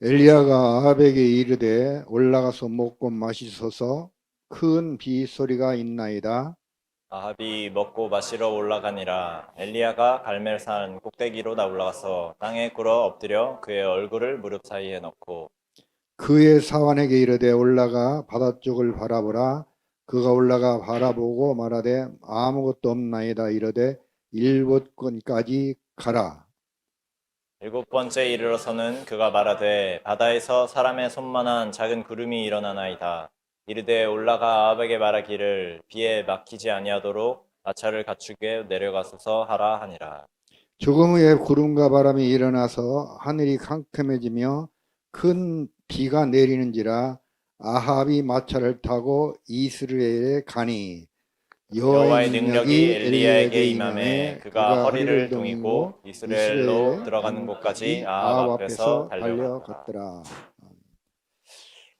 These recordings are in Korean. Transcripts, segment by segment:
엘리야가 아합에게 이르되 올라가서 먹고 마시소서 큰 비소리가 있나이다. 아합이 먹고 마시러 올라가니라. 엘리야가 갈멜산 꼭대기로 올라가서 땅에 꿇어 엎드려 그의 얼굴을 무릎 사이에 넣고 그의 사환에게 이르되 올라가 바다 쪽을 바라보라. 그가 올라가 바라보고 말하되 아무것도 없나이다. 이르되 일곱 건까지 가라. 일곱 번째 이르러서는 그가 말하되 바다에서 사람의 손만한 작은 구름이 일어나나이다. 이르되 올라가 아합에게 말하기를 비에 막히지 아니하도록 마차를 갖추게 내려가소서 하라 하니라. 조금 후에 구름과 바람이 일어나서 하늘이 캄캄해지며 큰 비가 내리는지라. 아합이 마차를 타고 이스라엘에 가니 여호와의 여호와의 능력이 능력이 엘리야에게 엘리야에게 임함에 임함에 그가 그가 허리를 허리를 동이고 동이고 이스라엘로 이스라엘에 들어가는 곳까지 아합 아합 앞에서 앞에서 달려갔더라. 달려갔더라.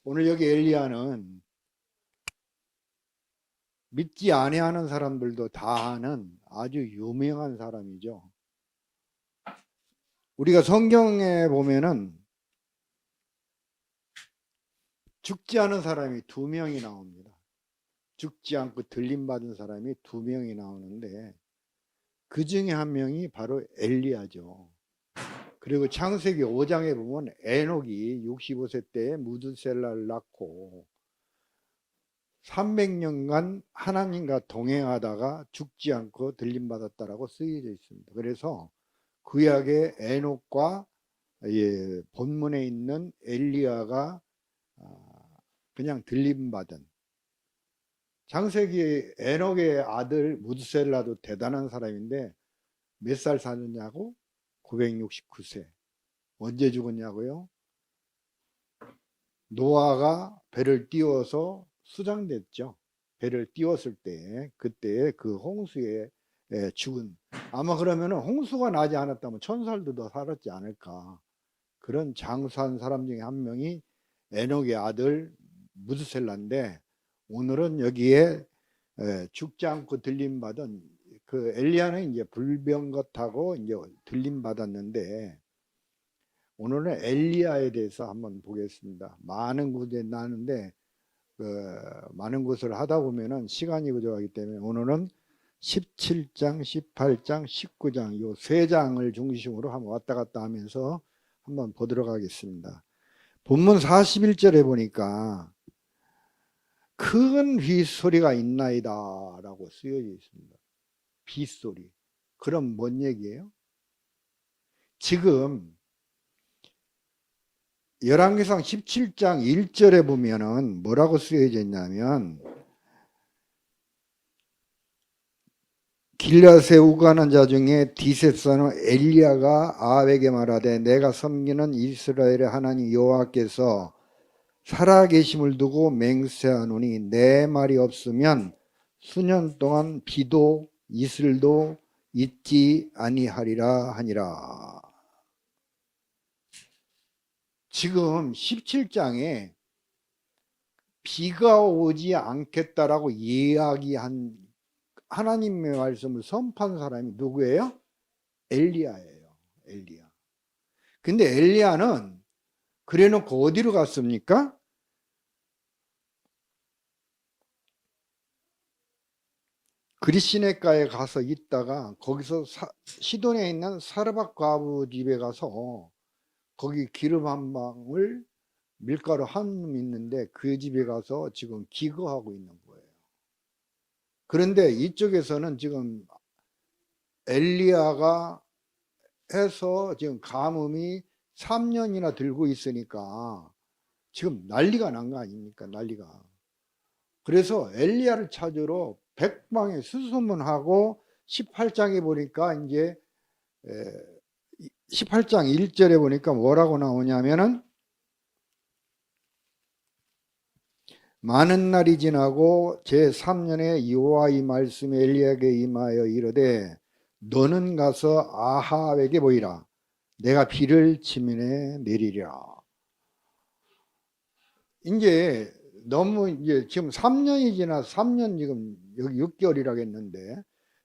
오늘 여기 엘리야는 믿지 아니하는 사람들도 다 아는 아주 유명한 사람이죠. 우리가 성경에 보면은 죽지 않은 사람이 두 명이 나옵니다. 죽지 않고 들림받은 사람이 두 명이 나오는데 그 중에 한 명이 바로 엘리야죠. 그리고 창세기 5장에 보면 에녹이 65세 때에 무드셀라를 낳고 300년간 하나님과 동행하다가 죽지 않고 들림받았다라고 쓰여져 있습니다. 그래서 구약의 에녹과 본문에 있는 엘리야가 그냥 들림받은, 창세기 에녹의 아들 무드셀라도 대단한 사람인데 몇 살 사느냐고? 969세. 언제 죽었냐고요? 노아가 배를 띄워서 수장됐죠. 배를 띄웠을 때 그때 그 홍수에 죽은, 아마 그러면 홍수가 나지 않았다면 1000살도 더 살았지 않을까. 그런 장수한 사람 중에 한 명이 에녹의 아들 무드셀라인데, 오늘은 여기에 죽지 않고 들림받은 그 엘리야는 이제 불병거타고 이제 들림받았는데, 오늘은 엘리야에 대해서 한번 보겠습니다. 많은 곳에 나는데 많은 곳을 하다 보면은 시간이 부족하기 때문에 오늘은 17장, 18장, 19장 요 세 장을 중심으로 한번 왔다 갔다 하면서 한번 보도록 하겠습니다. 본문 41절에 보니까 큰 빗소리가 있나이다 라고 쓰여져 있습니다. 빗소리. 그럼 뭔 얘기예요? 지금 열왕기상 17장 1절에 보면은 뭐라고 쓰여져 있냐면, 길앗에 우가는 자 중에 디셋 사람 엘리야가 아합에게 말하되 내가 섬기는 이스라엘의 하나님 여호와께서 살아계심을 두고 맹세하노니 내 말이 없으면 수년 동안 비도 이슬도 있지 아니하리라 하니라. 지금 17장에 비가 오지 않겠다라고 이야기한 하나님의 말씀을 선포한 사람이 누구예요? 엘리야예요. 엘리야. 근데 엘리야는 그래놓고 어디로 갔습니까? 그리시네가에 가서 있다가 거기서 시돈에 있는 사르밧 과부 집에 가서 거기 기름 한 방울 밀가루 한 줌 있는데 그 집에 가서 지금 기거하고 있는 거예요. 그런데 이쪽에서는 지금 엘리야가 해서 지금 가뭄이 3년이나 들고 있으니까 지금 난리가 난 거 아닙니까? 난리가. 그래서 엘리야를 찾으러 백방에 수소문하고 18장에 보니까 이제 18장 1절에 보니까 뭐라고 나오냐면은, 많은 날이 지나고 제3년에 여호와의 말씀이 엘리야에게 임하여 이르되 너는 가서 아합에게 보이라. 내가 비를 지면에 내리리라. 이제 너무 이제 지금 3년이 지나 3년 지금 여기 6개월이라고 했는데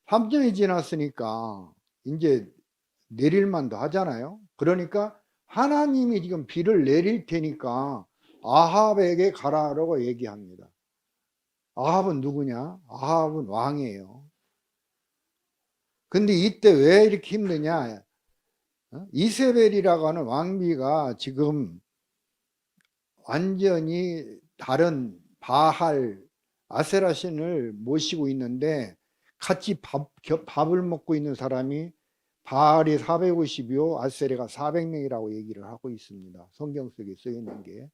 3년이 지났으니까 이제 내릴만도 하잖아요. 그러니까 하나님이 지금 비를 내릴 테니까 아합에게 가라라고 얘기합니다. 아합은 누구냐? 아합은 왕이에요. 근데 이때 왜 이렇게 힘드냐? 이세벨이라고 하는 왕비가 지금 완전히 다른 바할 아세라 신을 모시고 있는데 같이 밥을 먹고 있는 사람이 바알이 450이요 아세라가 400명이라고 얘기를 하고 있습니다. 성경 속에 쓰여 있는 게.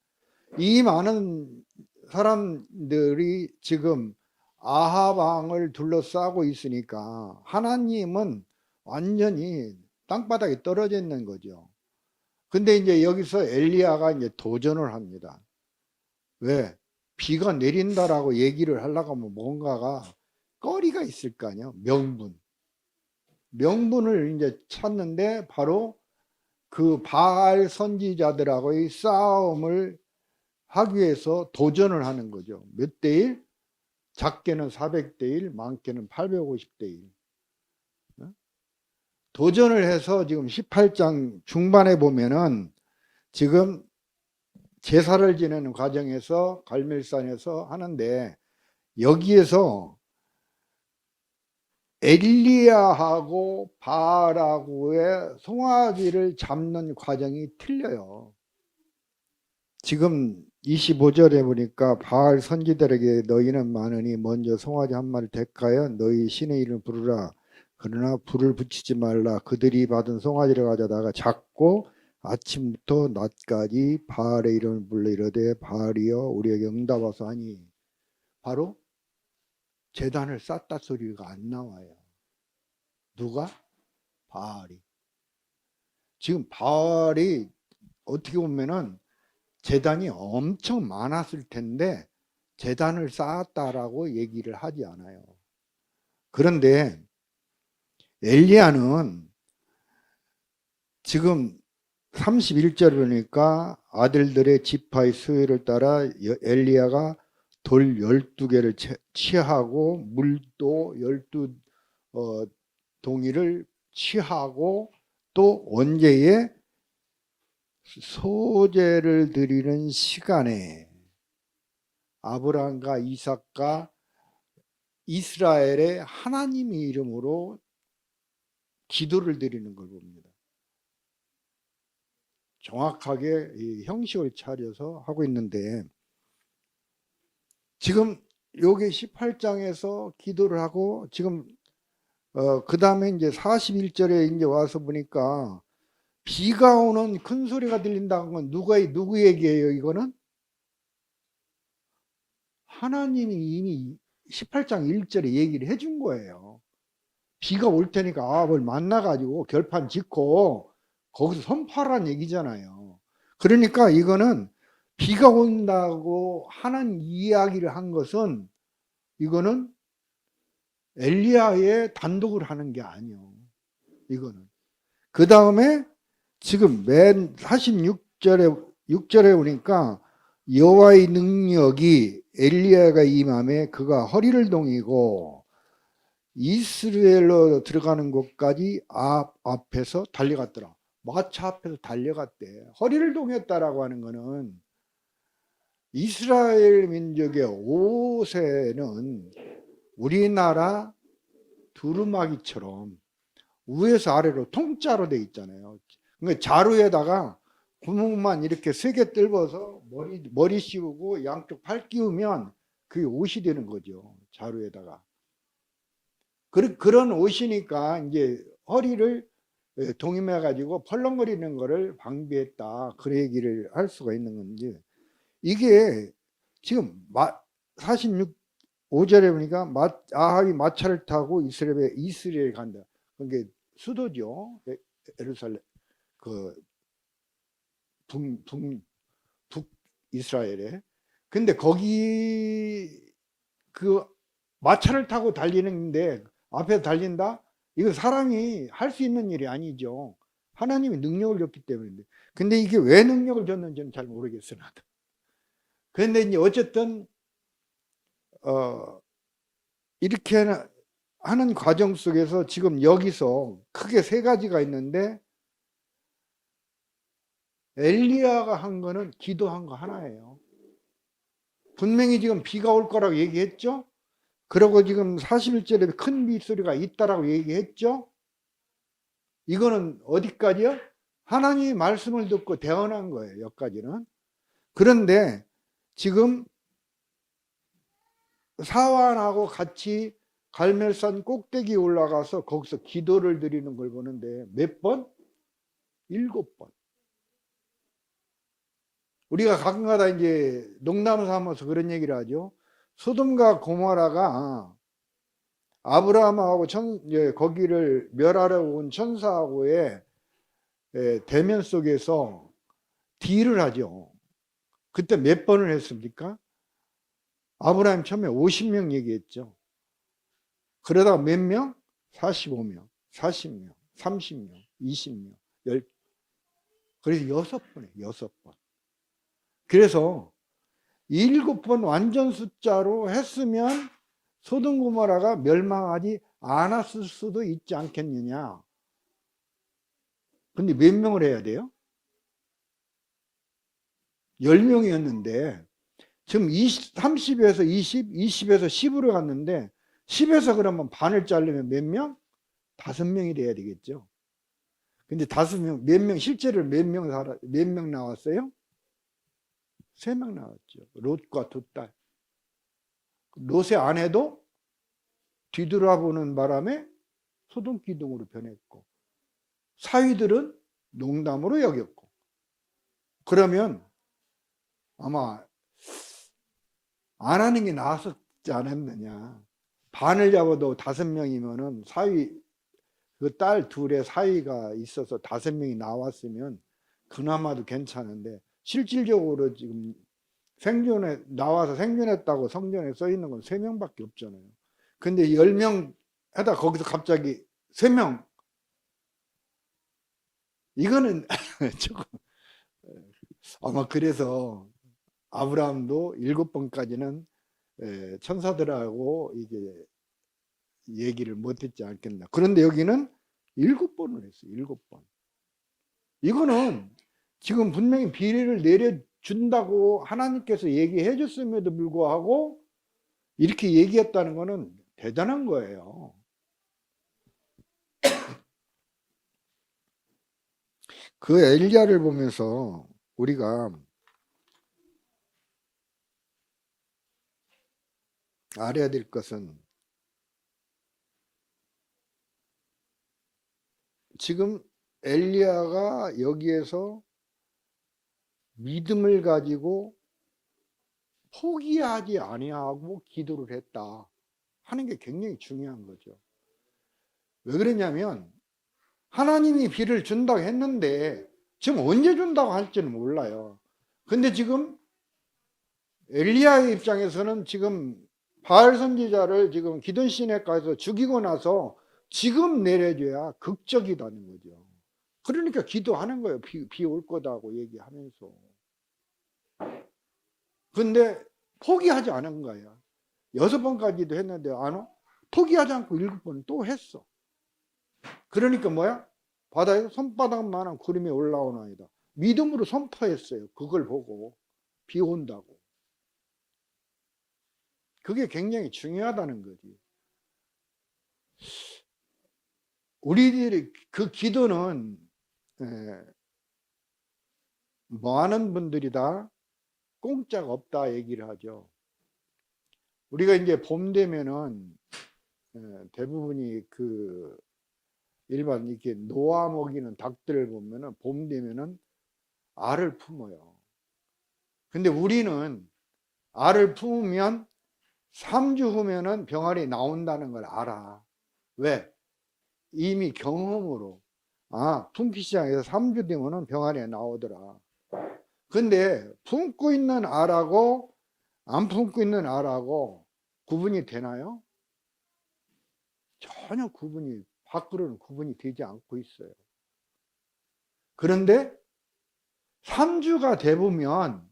이 많은 사람들이 지금 아합 왕을 둘러싸고 있으니까 하나님은 완전히 땅바닥에 떨어져 있는 거죠. 근데 이제 여기서 엘리야가 이제 도전을 합니다. 왜? 비가 내린다라고 얘기를 하려고 하면 뭔가가 거리가 있을 거 아니야? 명분을 이제 찾는데 바로 그 바알 선지자들하고의 싸움을 하기 위해서 도전을 하는 거죠. 몇 대 1? 작게는 400대 1, 많게는 850대 1. 도전을 해서 지금 18장 중반에 보면은 지금 제사를 지내는 과정에서 갈멜산에서 하는데 여기에서 엘리야하고 바알하고의 송아지를 잡는 과정이 틀려요. 지금 25절에 보니까 바알 선지들에게 너희는 많으니 먼저 송아지 한 마리 택하여 너희 신의 이름을 부르라. 그러나 불을 붙이지 말라. 그들이 받은 송아지를 가져다가 잡고 아침부터 낮까지 바알의 이름을 불러 이르되 바알이여 우리에게 응답하소서 하니 바로 제단을 쌓다 소리가 안 나와요. 누가? 바알이. 지금 바알이 어떻게 보면은 제단이 엄청 많았을 텐데 제단을 쌓았다라고 얘기를 하지 않아요. 그런데 엘리야는 지금 31절 보니까 아들들의 지파의 수요를 따라 엘리야가 돌 12개를 취하고 물도 12동이를 취하고 또 언제에 소제를 드리는 시간에 아브라함과 이삭과 이스라엘의 하나님의 이름으로 기도를 드리는 걸 봅니다. 정확하게 이 형식을 차려서 하고 있는데 지금 요게 18장에서 기도를 하고 지금 그 다음에 이제 41절에 이제 와서 보니까 비가 오는 큰 소리가 들린다는 건 누구 얘기예요? 이거는 하나님이 이미 18장 1절에 얘기를 해준 거예요. 비가 올 테니까 아합을 만나가지고 결판 짓고 거기서 선포하라는 얘기잖아요. 그러니까 이거는 비가 온다고 하는 이야기를 한 것은 이거는 엘리야의 단독을 하는 게 아니에요. 이거는 그 다음에 지금 맨 46절에 오니까 여호와의 능력이 엘리야가 임함에 그가 허리를 동이고 이스라엘로 들어가는 곳까지 앞에서 달려갔더라. 마차 앞에서 달려갔대. 허리를 동였다라고 하는 거는 이스라엘 민족의 옷에는 우리나라 두루마기처럼 위에서 아래로 통짜로 돼 있잖아요. 그러니까 자루에다가 구멍만 이렇게 3개 뜰어서 머리 씌우고 양쪽 팔 끼우면 그게 옷이 되는 거죠. 자루에다가. 그런 옷이니까 이제 허리를 동임해 가지고 펄렁거리는 거를 방비했다. 그 얘기를 할 수가 있는 건지 이게 지금 46~5절에 보니까 아합이 마차를 타고 이스라엘에 간다. 그게 수도죠. 예루살렘 그 북이스라엘에. 근데 거기 그 마차를 타고 달리는데 앞에 달린다? 이거 사람이 할 수 있는 일이 아니죠. 하나님이 능력을 줬기 때문인데. 근데 이게 왜 능력을 줬는지는 잘 모르겠으나. 그런데 이제 어쨌든 이렇게 하는 과정 속에서 지금 여기서 크게 3가지가 있는데 엘리야가 한 거는 기도한 거 하나예요. 분명히 지금 비가 올 거라고 얘기했죠. 그리고 지금 41절에 큰 빗소리가 있다라고 얘기했죠. 이거는 어디까지요? 하나님의 말씀을 듣고 대언한 거예요. 여기까지는. 그런데 지금 사환하고 같이 갈멜산 꼭대기에 올라가서 거기서 기도를 드리는 걸 보는데 몇 번? 7번. 우리가 가끔가다 이제 농담 삼아서 그런 얘기를 하죠. 소돔과 고모라가 아브라함하고 거기를 멸하려고 온 천사하고의 대면 속에서 딜을 하죠. 그때 몇 번을 했습니까? 아브라함 처음에 50명 얘기했죠. 그러다가 몇 명? 45명, 40명, 30명, 20명, 10. 그래서 6번에 6번. 그래서 7번 완전 숫자로 했으면 소돔 고모라가 멸망하지 않았을 수도 있지 않겠느냐. 근데 몇 명을 해야 돼요? 10명이었는데 지금 30에서 20, 20에서 10으로 갔는데 10에서 그러면 반을 자르면 몇 명? 5명이 돼야 되겠죠. 근데 5명, 몇 명, 실제로 몇 명 나왔어요? 3명 나왔죠. 롯과 2딸. 롯의 아내도 뒤돌아보는 바람에 소돔 기둥으로 변했고, 사위들은 농담으로 여겼고. 그러면 아마 안 하는 게 나았었지 않았느냐. 반을 잡아도 5명이면은 사위, 그 딸 둘의 사위가 있어서 5명이 나왔으면 그나마도 괜찮은데, 실질적으로 지금 생존에 나와서 생존했다고 성전에 써 있는 건 3명밖에 없잖아요. 근데 10명 하다 거기서 갑자기 3명. 이거는 조금 아마 그래서 아브라함도 7번까지는 천사들하고 이게 얘기를 못했지 않겠나. 그런데 여기는 7번을 했어요. 7번. 이거는 지금 분명히 비례를 내려준다고 하나님께서 얘기해 줬음에도 불구하고 이렇게 얘기했다는 거는 대단한 거예요. 그 엘리야를 보면서 우리가 알아야 될 것은, 지금 엘리야가 여기에서 믿음을 가지고 포기하지 아니하고 기도를 했다 하는 게 굉장히 중요한 거죠. 왜 그러냐면 하나님이 비를 준다고 했는데 지금 언제 준다고 할지는 몰라요. 근데 지금 엘리야의 입장에서는 지금 바알 선지자를 지금 기돈 시내가에서 죽이고 나서 지금 내려줘야 극적이다는 거죠. 그러니까 기도하는 거예요. 비 올 거다고 얘기하면서. 근데 포기하지 않은 거야. 6번까지도 했는데 안 와? 포기하지 않고 7번 또 했어. 그러니까 뭐야? 바다에 손바닥만한 구름이 올라오나이다. 믿음으로 선포했어요. 그걸 보고 비 온다고. 그게 굉장히 중요하다는 거지. 우리들이 그 기도는 많은 분들이 다 공짜가 없다 얘기를 하죠. 우리가 이제 봄 되면은 대부분이 그 일반 이렇게 놓아 먹이는 닭들을 보면은 봄 되면은 알을 품어요. 근데 우리는 알을 품으면 3주 후면은 병아리 나온다는 걸 알아. 왜? 이미 경험으로 품기 시작해서 3주 되면은 병아리가 나오더라. 근데 품고 있는 알하고 안 품고 있는 알하고 구분이 되나요? 전혀 밖으로는 구분이 되지 않고 있어요. 그런데 3주가 되보면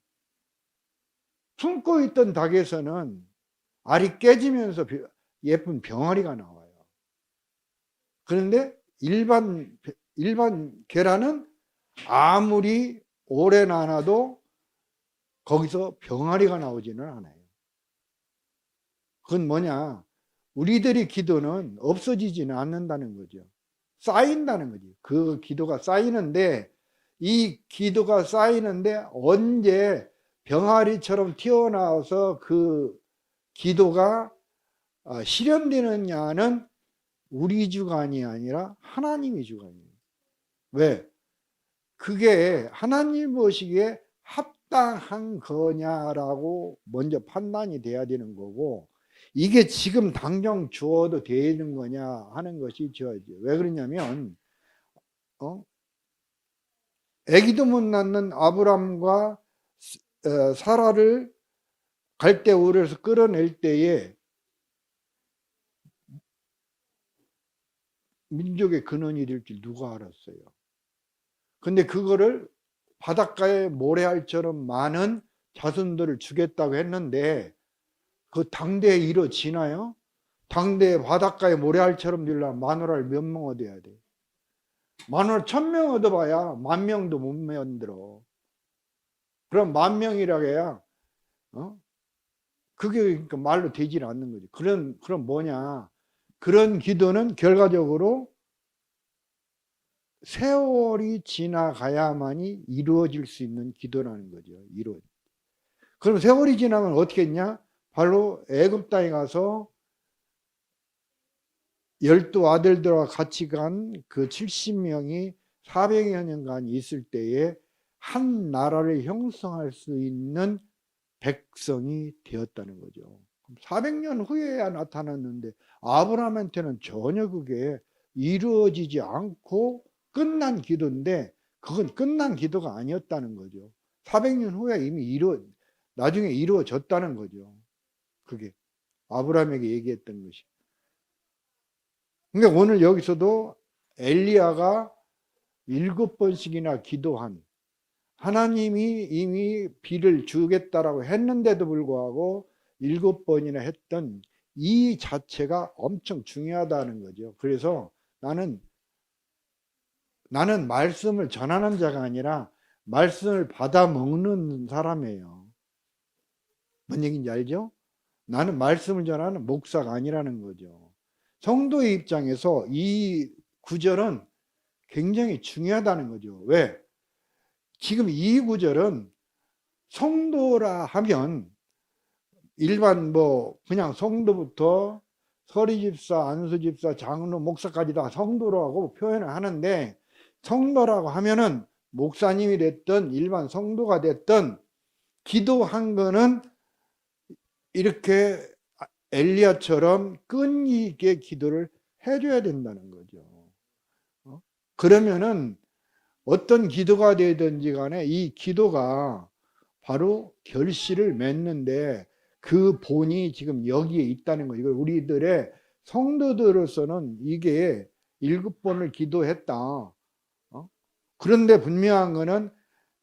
품고 있던 닭에서는 알이 깨지면서 예쁜 병아리가 나와요. 그런데 일반 계란은 아무리 오래 나놔도 거기서 병아리가 나오지는 않아요. 그건 뭐냐? 우리들의 기도는 없어지지는 않는다는 거죠. 쌓인다는 거지. 그 기도가 쌓이는데, 이 기도가 쌓이는데 언제 병아리처럼 튀어나와서 그 기도가 실현되느냐는 우리 주관이 아니라 하나님의 주관이에요. 왜? 그게 하나님 보시기에 합당한 거냐라고 먼저 판단이 돼야 되는 거고, 이게 지금 당장 주어도 되는 거냐 하는 것이 주어야죠. 왜 그러냐면 아기도 못 낳는 아브람과 사라를 갈대우르에서 끌어낼 때에 민족의 근원이 될 줄 누가 알았어요? 근데 그거를 바닷가에 모래알처럼 많은 자손들을 주겠다고 했는데 그 당대에 이루어지나요? 당대에 바닷가에 모래알처럼 되려면 마누라를 몇 명 얻어야 돼? 마누라 1000명 얻어봐야 10,000명도 못 만들어. 그럼 10,000명이라고 해야 그게 그러니까 말로 되질 않는 거지. 그럼 뭐냐? 그런 기도는 결과적으로 세월이 지나가야만이 이루어질 수 있는 기도라는 거죠. 그럼 세월이 지나면 어떻게 했냐? 바로 애굽 땅에 가서 12아들들과 같이 간 그 70명이 400여 년간 있을 때에 한 나라를 형성할 수 있는 백성이 되었다는 거죠. 400년 후에야 나타났는데 아브라함한테는 전혀 그게 이루어지지 않고 끝난 기도인데 그건 끝난 기도가 아니었다는 거죠. 400년 후에 이미 나중에 이루어졌다는 거죠. 그게 아브라함에게 얘기했던 것이. 그러니까 오늘 여기서도 엘리야가 7번씩이나 기도한, 하나님이 이미 비를 주겠다라고 했는데도 불구하고 7번이나 했던 이 자체가 엄청 중요하다는 거죠. 그래서 나는 말씀을 전하는 자가 아니라 말씀을 받아 먹는 사람이에요. 뭔 얘기인지 알죠? 나는 말씀을 전하는 목사가 아니라는 거죠. 성도의 입장에서 이 구절은 굉장히 중요하다는 거죠. 왜? 지금 이 구절은 성도라 하면 일반 그냥 성도부터 서리집사, 안수집사, 장로, 목사까지 다 성도라고 표현을 하는데, 성도라고 하면은 목사님이 됐든 일반 성도가 됐든 기도한 거는 이렇게 엘리야처럼 끈기 있게 기도를 해줘야 된다는 거죠. 그러면은 어떤 기도가 되든지 간에 이 기도가 바로 결실을 맺는데 그 본이 지금 여기에 있다는 거예요. 이걸 우리들의 성도들로서는 이게 7번을 기도했다. 그런데 분명한 거는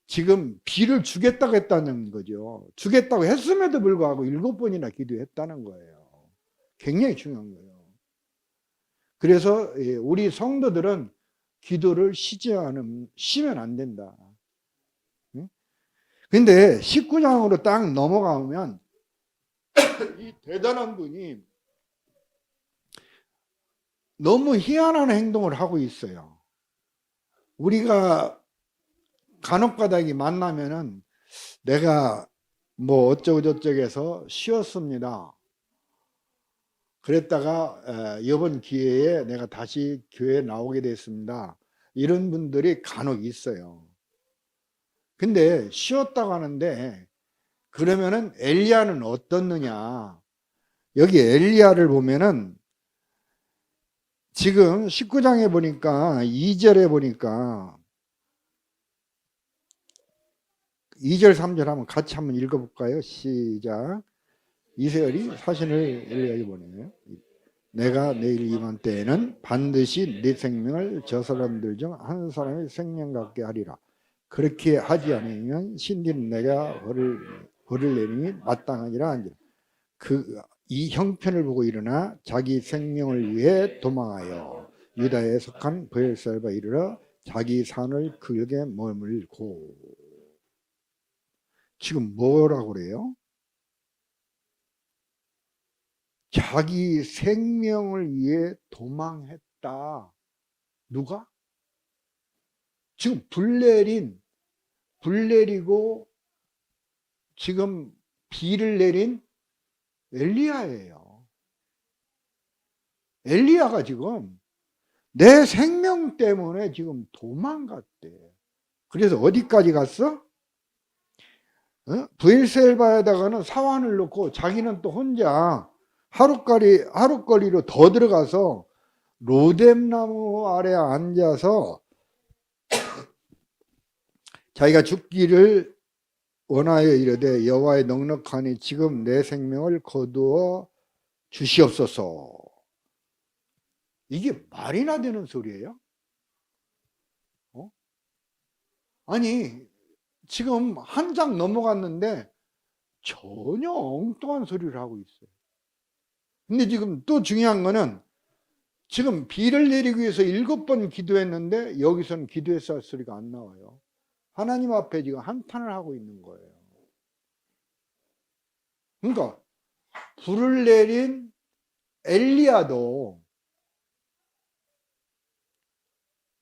지금 비를 주겠다고 했다는 거죠. 주겠다고 했음에도 불구하고 7번이나 기도했다는 거예요. 굉장히 중요한 거예요. 그래서 우리 성도들은 기도를 쉬면 안 된다. 근데 19장으로 딱 넘어가면 이 대단한 분이 너무 희한한 행동을 하고 있어요. 우리가 간혹가다기 만나면은 내가 어쩌고 저쩌고 해서 쉬었습니다. 그랬다가 이번 기회에 내가 다시 교회에 나오게 됐습니다. 이런 분들이 간혹 있어요. 근데 쉬었다고 하는데 그러면은 엘리야는 어떻느냐? 여기 엘리야를 보면은 지금 19장에 보니까 2절에 보니까 2절 3절 한번 같이 한번 읽어볼까요? 시작. 이세열이 사신을 엘리야에게 보내요. 내가 내일 이맘때에는 반드시 네 생명을 저 사람들 중 한 사람의 생명 같게 하리라. 그렇게 하지 않으면 신들은 내가 벌을 내림이 마땅하니라 한지라. 이 형편을 보고 일어나 자기 생명을 위해 도망하여 유다에 속한 브엘셀바에 이르러 자기 산을 그에게 머물고. 지금 뭐라고 그래요? 자기 생명을 위해 도망했다. 누가? 지금 불 내리고 지금 비를 내린 엘리야예요. 엘리야가 지금 내 생명 때문에 지금 도망갔대. 그래서 어디까지 갔어? 브엘세바에다가는 사환을 놓고 자기는 또 혼자 하루거리로 더 들어가서 로뎀나무 아래 앉아서 자기가 죽기를 원하여 이르되 여호와의 넉넉하니 지금 내 생명을 거두어 주시옵소서. 이게 말이나 되는 소리예요? 아니 지금 한 장 넘어갔는데 전혀 엉뚱한 소리를 하고 있어요. 근데 지금 또 중요한 거는 지금 비를 내리기 위해서 7번 기도했는데 여기서는 기도했을 소리가 안 나와요. 하나님 앞에 지금 한탄을 하고 있는 거예요. 그러니까 불을 내린 엘리야도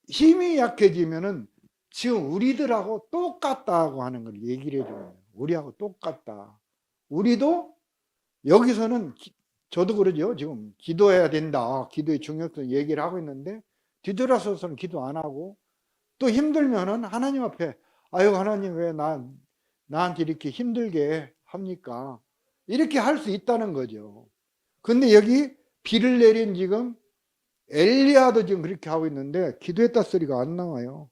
힘이 약해지면은 지금 우리들하고 똑같다고 하는 걸 얘기를 해주는 거예요. 우리하고 똑같다. 우리도 여기서는 저도 그러죠. 지금 기도해야 된다. 기도의 중요성 얘기를 하고 있는데 뒤돌아서서는 기도 안 하고 또 힘들면은 하나님 앞에 아유 하나님 왜 나한테 이렇게 힘들게 합니까? 이렇게 할 수 있다는 거죠. 근데 여기 비를 내린 지금 엘리야도 지금 그렇게 하고 있는데 기도했다 소리가 안 나와요.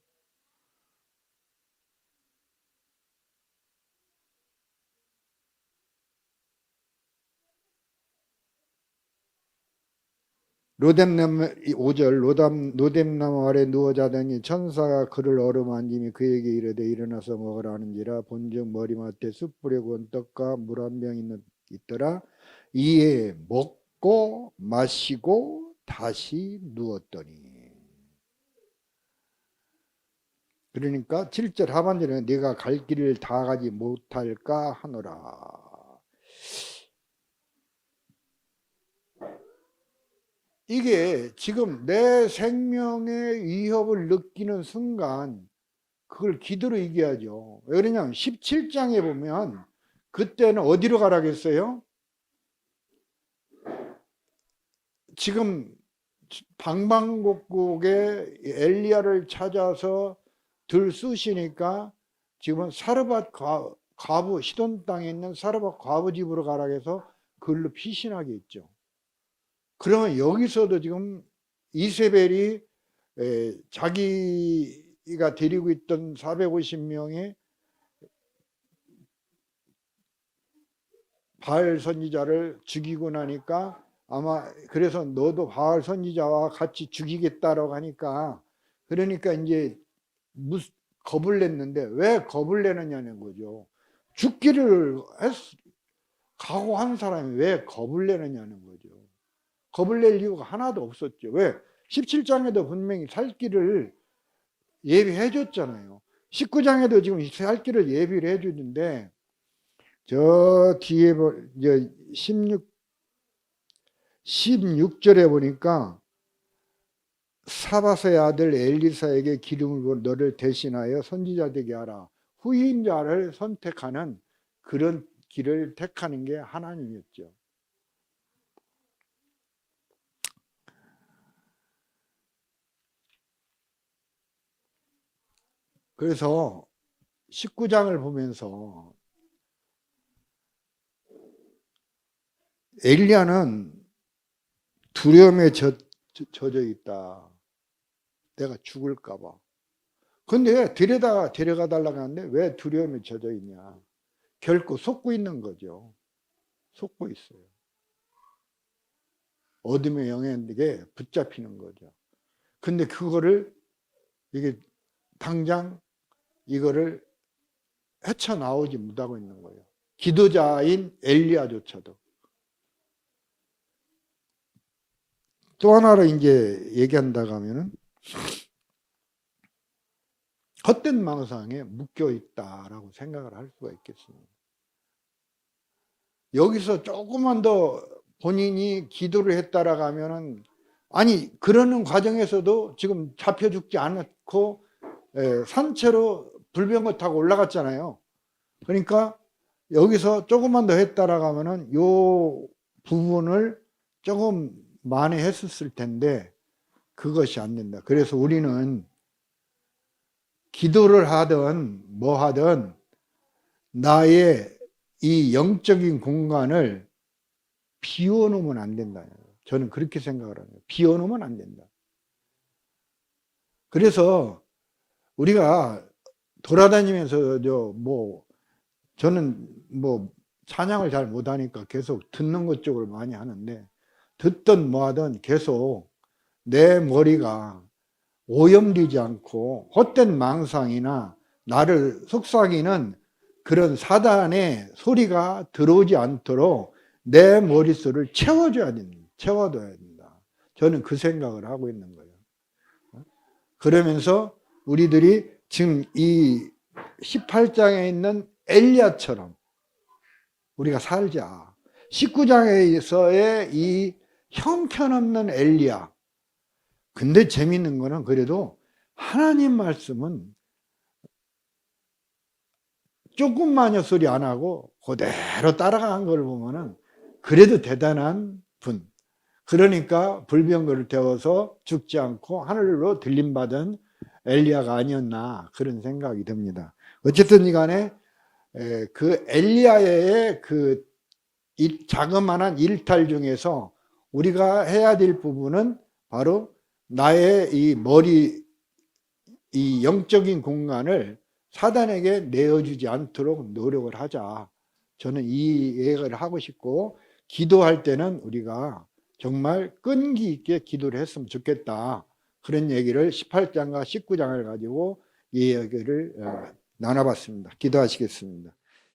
로뎀나무 5절 로뎀나무 아래 누워 자더니 천사가 그를 어루만지며 그에게 이르되 일어나서 먹으라 하는지라 본즉 머리맡에 숯불에 구운 떡과 물 한 병 있더라. 이에 먹고 마시고 다시 누웠더니 그러니까 7절 하반절에 네가 갈 길을 다 가지 못할까 하노라. 이게 지금 내 생명의 위협을 느끼는 순간 그걸 기도로 이겨야죠. 왜 그러냐면 17장에 보면 그때는 어디로 가라겠어요? 지금 방방곡곡에 엘리야를 찾아서 들쑤시니까 지금 사르밧 과부 시돈 땅에 있는 사르밧 과부 집으로 가라 해서 그걸로 피신하게 있죠. 그러면 여기서도 지금 이세벨이 자기가 데리고 있던 450명의 바알 선지자를 죽이고 나니까 아마 그래서 너도 바알 선지자와 같이 죽이겠다라고 하니까 그러니까 이제 겁을 냈는데 왜 겁을 내느냐는 거죠. 죽기를 각오한 사람이 왜 겁을 내느냐는 거죠. 겁을 낼 이유가 하나도 없었죠. 왜? 17장에도 분명히 살 길을 예비해 줬잖아요. 19장에도 지금 살 길을 예비를 해 주는데 저 뒤에 16절에 보니까 사바스의 아들 엘리사에게 기름을 부어 너를 대신하여 선지자 되게 하라. 후임자를 선택하는 그런 길을 택하는 게 하나님이었죠. 그래서 19장을 보면서 엘리야는 두려움에 젖어 있다. 내가 죽을까 봐. 근데 데려가 달라고 하는데 왜 두려움에 젖어 있냐. 결코 속고 있는 거죠. 속고 있어요. 어둠의 영에게 붙잡히는 거죠. 근데 그거를 이게 당장 이거를 헤쳐나오지 못하고 있는 거예요. 기도자인 엘리야조차도. 또 하나로 이제 얘기한다고 하면은 헛된 망상에 묶여 있다라고 생각을 할 수가 있겠습니다. 여기서 조금만 더 본인이 기도를 했다라고 하면은, 아니 그러는 과정에서도 지금 잡혀 죽지 않고 산채로 불병거 타고 올라갔잖아요. 그러니까 여기서 조금만 더 했다라고 하면은 요 부분을 조금 만회했었을 텐데 그것이 안 된다. 그래서 우리는 기도를 하든 뭐 하든 나의 이 영적인 공간을 비워놓으면 안 된다. 저는 그렇게 생각을 합니다. 비워놓으면 안 된다. 그래서 우리가 돌아다니면서 저는 찬양을 잘 못하니까 계속 듣는 것 쪽을 많이 하는데, 듣든 뭐하든 계속 내 머리가 오염되지 않고 헛된 망상이나 나를 속삭이는 그런 사단의 소리가 들어오지 않도록 내 머릿속을 채워줘야 된다. 저는 그 생각을 하고 있는 거예요. 그러면서 우리들이 지금 이 18장에 있는 엘리야처럼 우리가 살자. 19장에서의 이 형편없는 엘리야. 근데 재밌는 거는 그래도 하나님 말씀은 조금만요 소리 안 하고 그대로 따라간 걸 보면은 그래도 대단한 분. 그러니까 불병거를 태워서 죽지 않고 하늘로 들림받은 엘리야가 아니었나 그런 생각이 듭니다. 어쨌든 간에 그 엘리야의 그 자그마한 일탈 중에서 우리가 해야 될 부분은 바로 나의 이 머리, 이 영적인 공간을 사단에게 내어주지 않도록 노력을 하자. 저는 이 얘기를 하고 싶고, 기도할 때는 우리가 정말 끈기 있게 기도를 했으면 좋겠다. 그런 얘기를 18장과 19장을 가지고 이 얘기를 나눠봤습니다. 기도하시겠습니다.